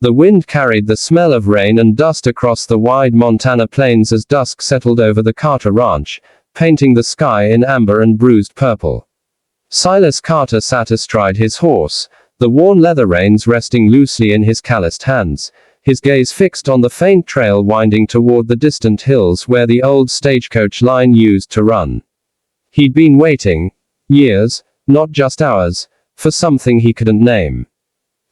The wind carried the smell of rain and dust across the wide Montana plains as dusk settled over the Carter Ranch, painting the sky in amber and bruised purple. Silas Carter sat astride his horse, the worn leather reins resting loosely in his calloused hands, his gaze fixed on the faint trail winding toward the distant hills where the old stagecoach line used to run. He'd been waiting, years, not just hours, for something he couldn't name.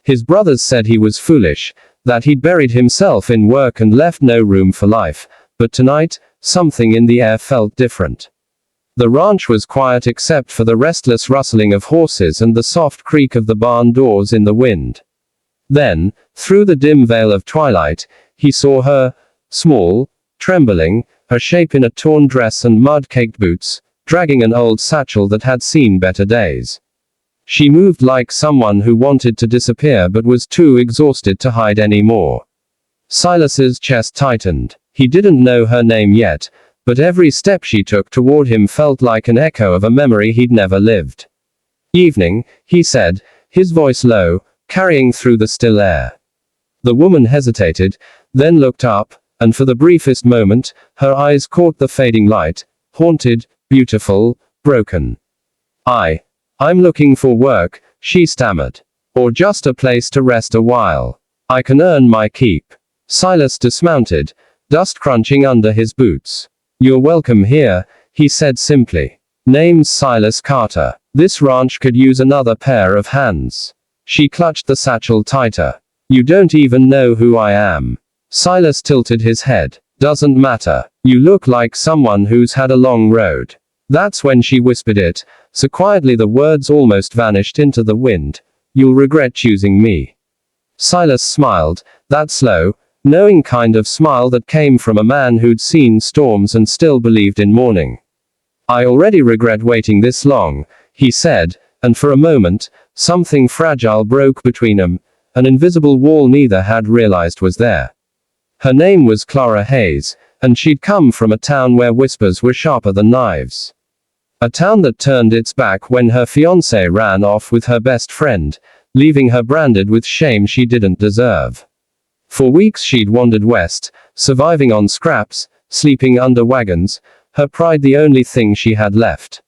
His brothers said he was foolish, that he'd buried himself in work and left no room for life, but tonight, something in the air felt different. The ranch was quiet except for the restless rustling of horses and the soft creak of the barn doors in the wind. Then, through the dim veil of twilight, he saw her, small, trembling, her shape in a torn dress and mud-caked boots, dragging an old satchel that had seen better days. She moved like someone who wanted to disappear but was too exhausted to hide anymore. Silas's chest tightened. He didn't know her name yet, but every step she took toward him felt like an echo of a memory he'd never lived. "Evening," he said, his voice low, carrying through the still air. The woman hesitated, then looked up, and for the briefest moment, her eyes caught the fading light, haunted, beautiful, broken. I'm looking for work," she stammered. "Or just a place to rest a while. I can earn my keep." Silas dismounted, dust crunching under his boots. "You're welcome here," he said simply. "Name's Silas Carter. This ranch could use another pair of hands." She clutched the satchel tighter. "You don't even know who I am." Silas tilted his head. "Doesn't matter. You look like someone who's had a long road." That's when she whispered it, so quietly the words almost vanished into the wind. "You'll regret choosing me." Silas smiled, that slow, knowing kind of smile that came from a man who'd seen storms and still believed in morning. "I already regret waiting this long," he said, and for a moment, something fragile broke between them, an invisible wall neither had realized was there. Her name was Clara Hayes, and she'd come from a town where whispers were sharper than knives. A town that turned its back when her fiancé ran off with her best friend, leaving her branded with shame she didn't deserve. For weeks she'd wandered west, surviving on scraps, sleeping under wagons, her pride the only thing she had left.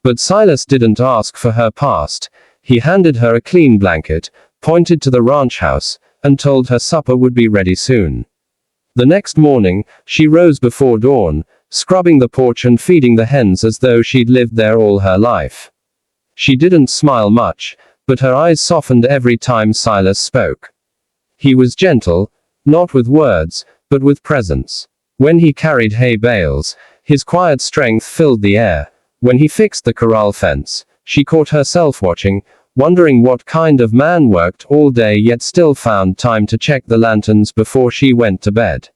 But Silas didn't ask for her past. He handed her a clean blanket, pointed to the ranch house, and told her supper would be ready soon. The next morning, she rose before dawn, scrubbing the porch and feeding the hens as though she'd lived there all her life. She didn't smile much, but her eyes softened every time Silas spoke. He was gentle, not with words, but with presence. When he carried hay bales, his quiet strength filled the air. When he fixed the corral fence, she caught herself watching, wondering what kind of man worked all day yet still found time to check the lanterns before she went to bed.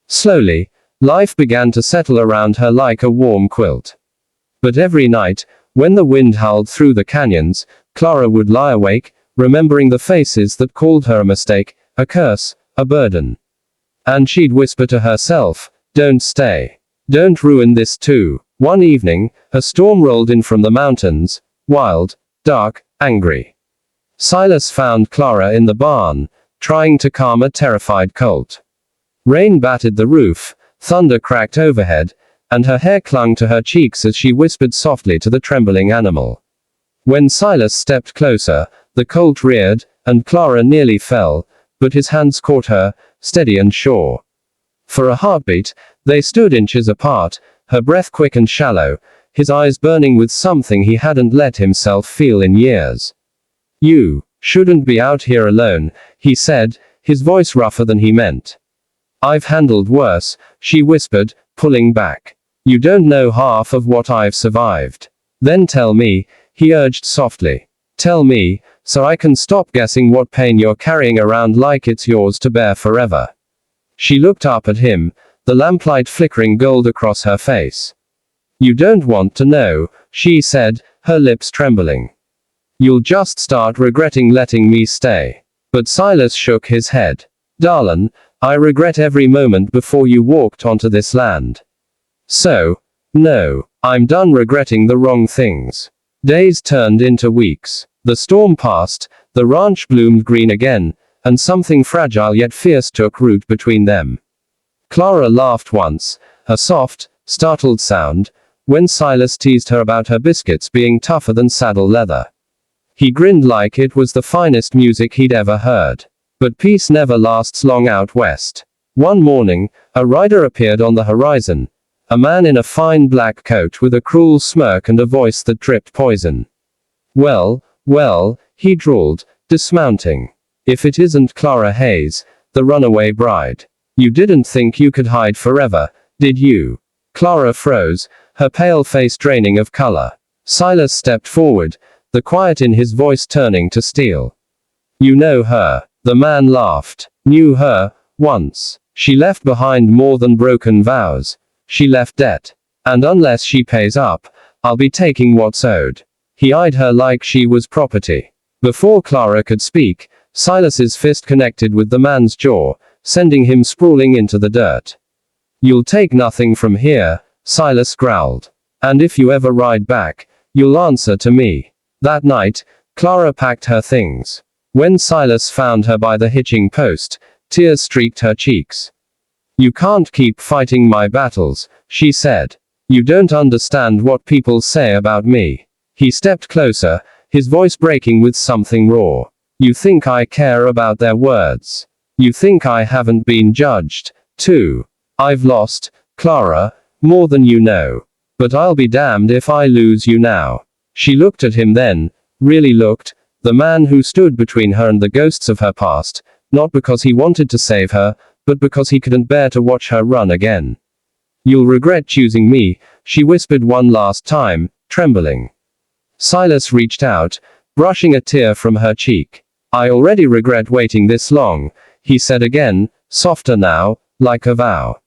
Slowly, life began to settle around her like a warm quilt. But every night, when the wind howled through the canyons, Clara would lie awake, remembering the faces that called her a mistake, a curse, a burden. And she'd whisper to herself, "Don't stay. Don't ruin this too." One evening, a storm rolled in from the mountains, wild, dark, angry. Silas found Clara in the barn, trying to calm a terrified colt. Rain battered the roof, thunder cracked overhead, and her hair clung to her cheeks as she whispered softly to the trembling animal. When Silas stepped closer, the colt reared, and Clara nearly fell, but his hands caught her, steady and sure. For a heartbeat, they stood inches apart, her breath quick and shallow, his eyes burning with something he hadn't let himself feel in years. "You shouldn't be out here alone," he said, his voice rougher than he meant. "I've handled worse," she whispered, pulling back. "You don't know half of what I've survived." "Then tell me," he urged softly. "Tell me, so I can stop guessing what pain you're carrying around like it's yours to bear forever." She looked up at him, the lamplight flickering gold across her face. "You don't want to know," she said, her lips trembling. "You'll just start regretting letting me stay." But Silas shook his head. "Darlin', I regret every moment before you walked onto this land. So, no, I'm done regretting the wrong things." Days turned into weeks. The storm passed, the ranch bloomed green again, and something fragile yet fierce took root between them. Clara laughed once, a soft, startled sound, when Silas teased her about her biscuits being tougher than saddle leather. He grinned like it was the finest music he'd ever heard. But peace never lasts long out west. One morning, a rider appeared on the horizon, a man in a fine black coat with a cruel smirk and a voice that dripped poison. Well, well, he drawled, dismounting. If it isn't Clara Hayes, the runaway bride. You didn't think you could hide forever, did you? Clara froze, her pale face draining of color. Silas stepped forward, the quiet in his voice turning to steel. You know her. The man laughed. Knew her, once. She left behind more than broken vows. She left debt. And unless she pays up, I'll be taking what's owed. He eyed her like she was property. Before Clara could speak, Silas's fist connected with the man's jaw, sending him sprawling into the dirt. You'll take nothing from here, Silas growled. And if you ever ride back, you'll answer to me. That night, Clara packed her things. When Silas found her by the hitching post, tears streaked her cheeks. You can't keep fighting my battles, she said. You don't understand what people say about me. He stepped closer, his voice breaking with something raw. You think I care about their words. You think I haven't been judged, too. I've lost, Clara, more than you know. But I'll be damned if I lose you now. She looked at him then, really looked, the man who stood between her and the ghosts of her past, not because he wanted to save her, but because he couldn't bear to watch her run again. You'll regret choosing me, she whispered one last time, trembling. Silas reached out, brushing a tear from her cheek. I already regret waiting this long, he said again, softer now, like a vow.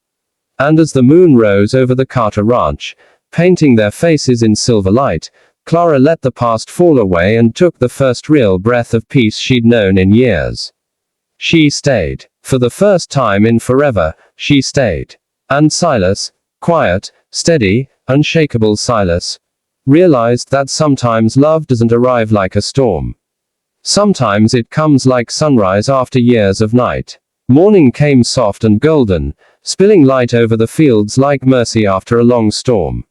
And as the moon rose over the Carter ranch, painting their faces in silver light, Clara let the past fall away and took the first real breath of peace she'd known in years. She stayed. For the first time in forever, she stayed. And Silas, quiet, steady, unshakable Silas, realized that sometimes love doesn't arrive like a storm. Sometimes it comes like sunrise after years of night. Morning came soft and golden, spilling light over the fields like mercy after a long storm.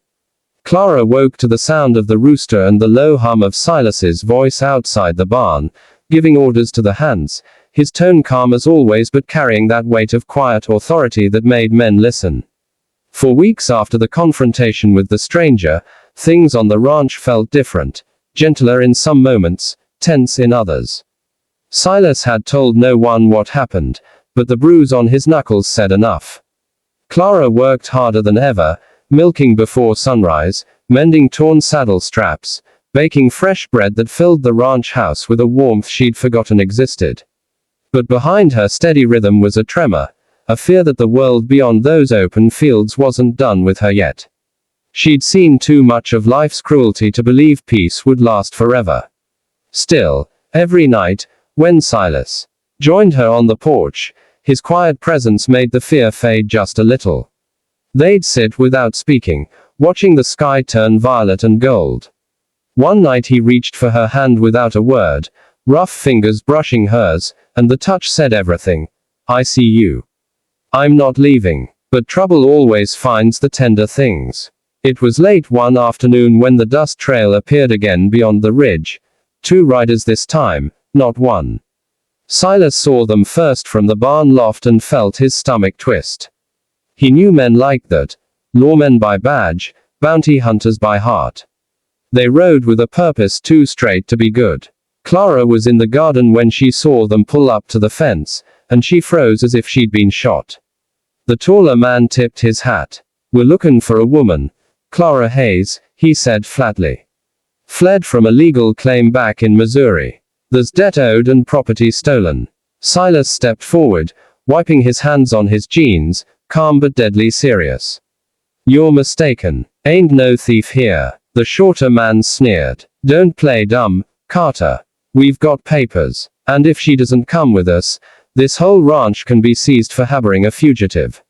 Clara woke to the sound of the rooster and the low hum of Silas's voice outside the barn, giving orders to the hands, his tone calm as always but carrying that weight of quiet authority that made men listen. For weeks after the confrontation with the stranger, things on the ranch felt different, gentler in some moments, tense in others. Silas had told no one what happened, but the bruise on his knuckles said enough. Clara worked harder than ever, milking before sunrise, mending torn saddle straps, baking fresh bread that filled the ranch house with a warmth she'd forgotten existed. But behind her steady rhythm was a tremor, a fear that the world beyond those open fields wasn't done with her yet. She'd seen too much of life's cruelty to believe peace would last forever. Still, every night, when Silas joined her on the porch, his quiet presence made the fear fade just a little. They'd sit without speaking, watching the sky turn violet and gold. One night he reached for her hand without a word, rough fingers brushing hers, and the touch said everything. I see you. I'm not leaving. But trouble always finds the tender things. It was late one afternoon when the dust trail appeared again beyond the ridge. 2 riders this time, not one. Silas saw them first from the barn loft and felt his stomach twist. He knew men like that. Lawmen by badge, bounty hunters by heart. They rode with a purpose too straight to be good. Clara was in the garden when she saw them pull up to the fence, and she froze as if she'd been shot. The taller man tipped his hat. We're looking for a woman. Clara Hayes, he said flatly. Fled from a legal claim back in Missouri. There's debt owed and property stolen. Silas stepped forward, wiping his hands on his jeans, calm but deadly serious. You're mistaken. Ain't no thief here. The shorter man sneered. Don't play dumb, Carter. We've got papers. And if she doesn't come with us, this whole ranch can be seized for harboring a fugitive.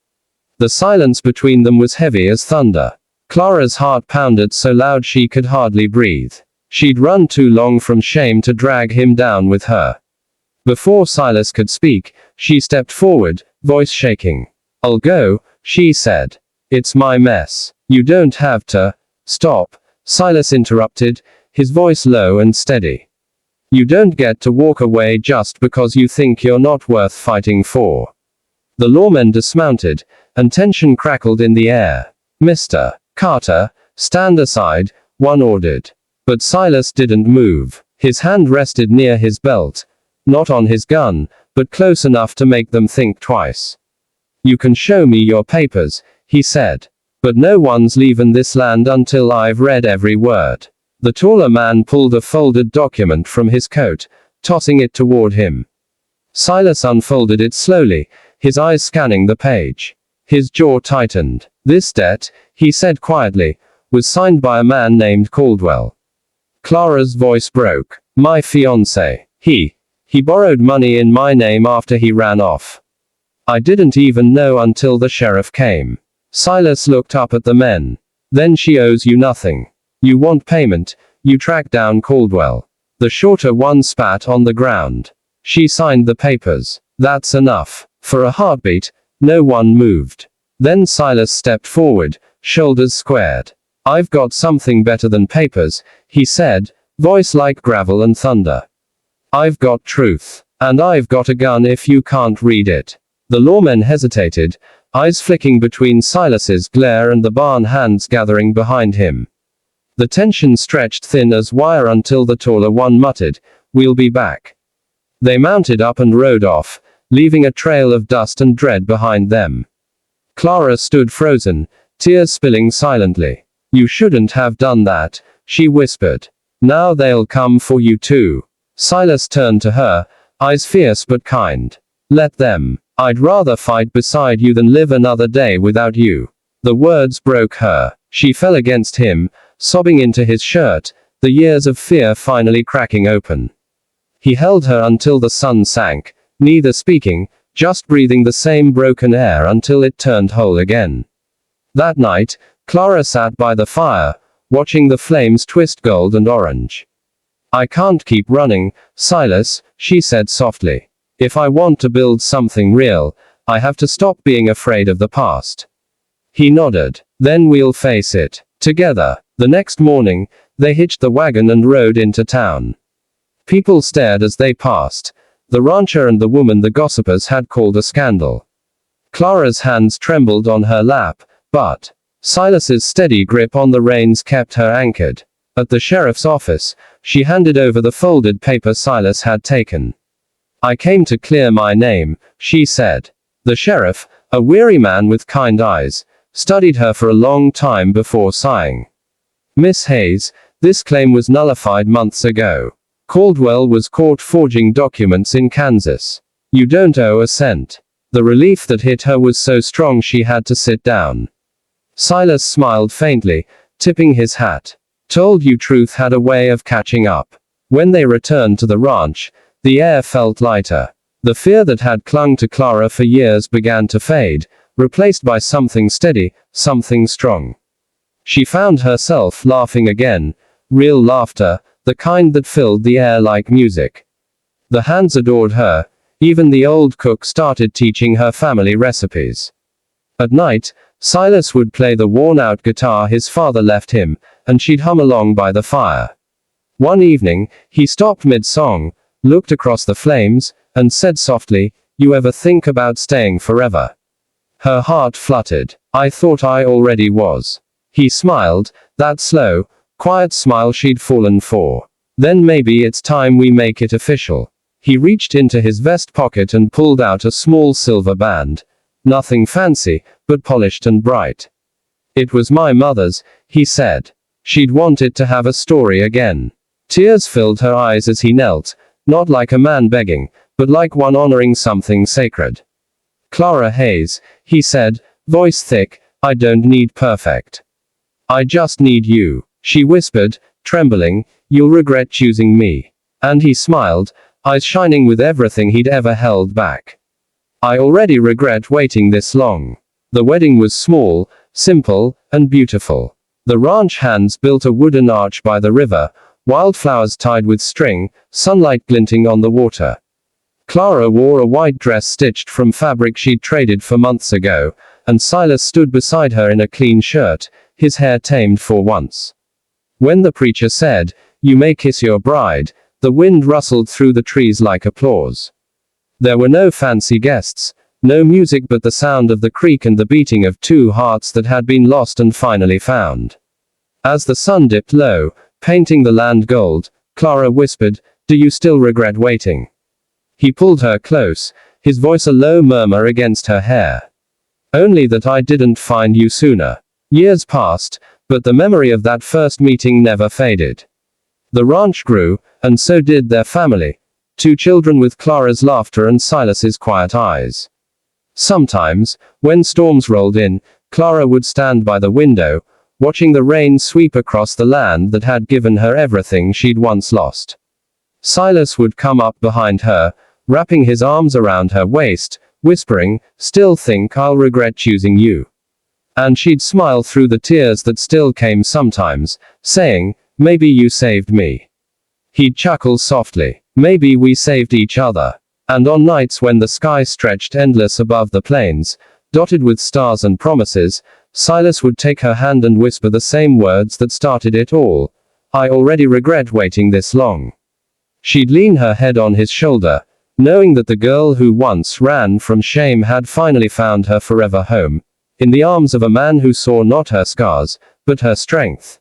The silence between them was heavy as thunder. Clara's heart pounded so loud she could hardly breathe. She'd run too long from shame to drag him down with her. Before Silas could speak, she stepped forward, voice shaking. "I'll go," she said. "It's my mess." "You don't have to." "Stop," Silas interrupted, his voice low and steady. "You don't get to walk away just because you think you're not worth fighting for." The lawmen dismounted, and tension crackled in the air. "Mr. Carter, stand aside," one ordered. But Silas didn't move. His hand rested near his belt, not on his gun, but close enough to make them think twice. "You can show me your papers," he said. "But no one's leavin' this land until I've read every word." The taller man pulled a folded document from his coat, tossing it toward him. Silas unfolded it slowly, his eyes scanning the page. His jaw tightened. "This debt," he said quietly, "was signed by a man named Caldwell." Clara's voice broke. "My fiancé. He borrowed money in my name after he ran off. I didn't even know until the sheriff came." Silas looked up at the men. "Then she owes you nothing. You want payment, you track down Caldwell." The shorter one spat on the ground. "She signed the papers. That's enough." For a heartbeat, no one moved. Then Silas stepped forward, shoulders squared. "I've got something better than papers," he said, voice like gravel and thunder. "I've got truth. And I've got a gun if you can't read it." The lawmen hesitated, eyes flicking between Silas's glare and the barn hands gathering behind him. The tension stretched thin as wire until the taller one muttered, "We'll be back." They mounted up and rode off, leaving a trail of dust and dread behind them. Clara stood frozen, tears spilling silently. "You shouldn't have done that," she whispered. "Now they'll come for you too." Silas turned to her, eyes fierce but kind. "Let them. I'd rather fight beside you than live another day without you." The words broke her. She fell against him, sobbing into his shirt, the years of fear finally cracking open. He held her until the sun sank, neither speaking, just breathing the same broken air until it turned whole again. That night, Clara sat by the fire, watching the flames twist gold and orange. "I can't keep running, Silas," she said softly. "If I want to build something real, I have to stop being afraid of the past." He nodded. "Then we'll face it together." The next morning, they hitched the wagon and rode into town. People stared as they passed. The rancher and the woman the gossipers had called a scandal. Clara's hands trembled on her lap, but Silas's steady grip on the reins kept her anchored. At the sheriff's office, she handed over the folded paper Silas had taken. "I came to clear my name," she said. The sheriff, a weary man with kind eyes, studied her for a long time before sighing. "Miss Hayes, this claim was nullified months ago. Caldwell was caught forging documents in Kansas. You don't owe a cent." The relief that hit her was so strong she had to sit down. Silas smiled faintly, tipping his hat. "Told you truth had a way of catching up." When they returned to the ranch, the air felt lighter. The fear that had clung to Clara for years began to fade, replaced by something steady, something strong. She found herself laughing again, real laughter, the kind that filled the air like music. The hands adored her, even the old cook started teaching her family recipes. At night, Silas would play the worn-out guitar his father left him, and she'd hum along by the fire. One evening, he stopped mid-song, looked across the flames, and said softly, "You ever think about staying forever?" Her heart fluttered. "I thought I already was." He smiled, that slow, quiet smile she'd fallen for. "Then maybe it's time we make it official." He reached into his vest pocket and pulled out a small silver band. Nothing fancy, but polished and bright. "It was my mother's," he said. She'd wanted to have a story again. Tears filled her eyes as he knelt, not like a man begging, but like one honoring something sacred. "Clara Hayes," he said, voice thick, "I don't need perfect. I just need you." She whispered, trembling, "You'll regret choosing me." And he smiled, eyes shining with everything he'd ever held back. "I already regret waiting this long." The wedding was small, simple, and beautiful. The ranch hands built a wooden arch by the river, wildflowers tied with string, sunlight glinting on the water. Clara wore a white dress stitched from fabric she'd traded for months ago, and Silas stood beside her in a clean shirt, his hair tamed for once. When the preacher said, "You may kiss your bride," the wind rustled through the trees like applause. There were no fancy guests, no music but the sound of the creek and the beating of two hearts that had been lost and finally found. As the sun dipped low, painting the land gold, Clara whispered, "Do you still regret waiting?" He pulled her close, his voice a low murmur against her hair. "Only that I didn't find you sooner." Years passed, but the memory of that first meeting never faded. The ranch grew, and so did their family. 2 children with Clara's laughter and Silas's quiet eyes. Sometimes, when storms rolled in, Clara would stand by the window, watching the rain sweep across the land that had given her everything she'd once lost. Silas would come up behind her, wrapping his arms around her waist, whispering, "Still think I'll regret choosing you." And she'd smile through the tears that still came sometimes, saying, "Maybe you saved me." He'd chuckle softly, "Maybe we saved each other." And on nights when the sky stretched endless above the plains, dotted with stars and promises, Silas would take her hand and whisper the same words that started it all. "I already regret waiting this long." She'd lean her head on his shoulder, knowing that the girl who once ran from shame had finally found her forever home, in the arms of a man who saw not her scars, but her strength.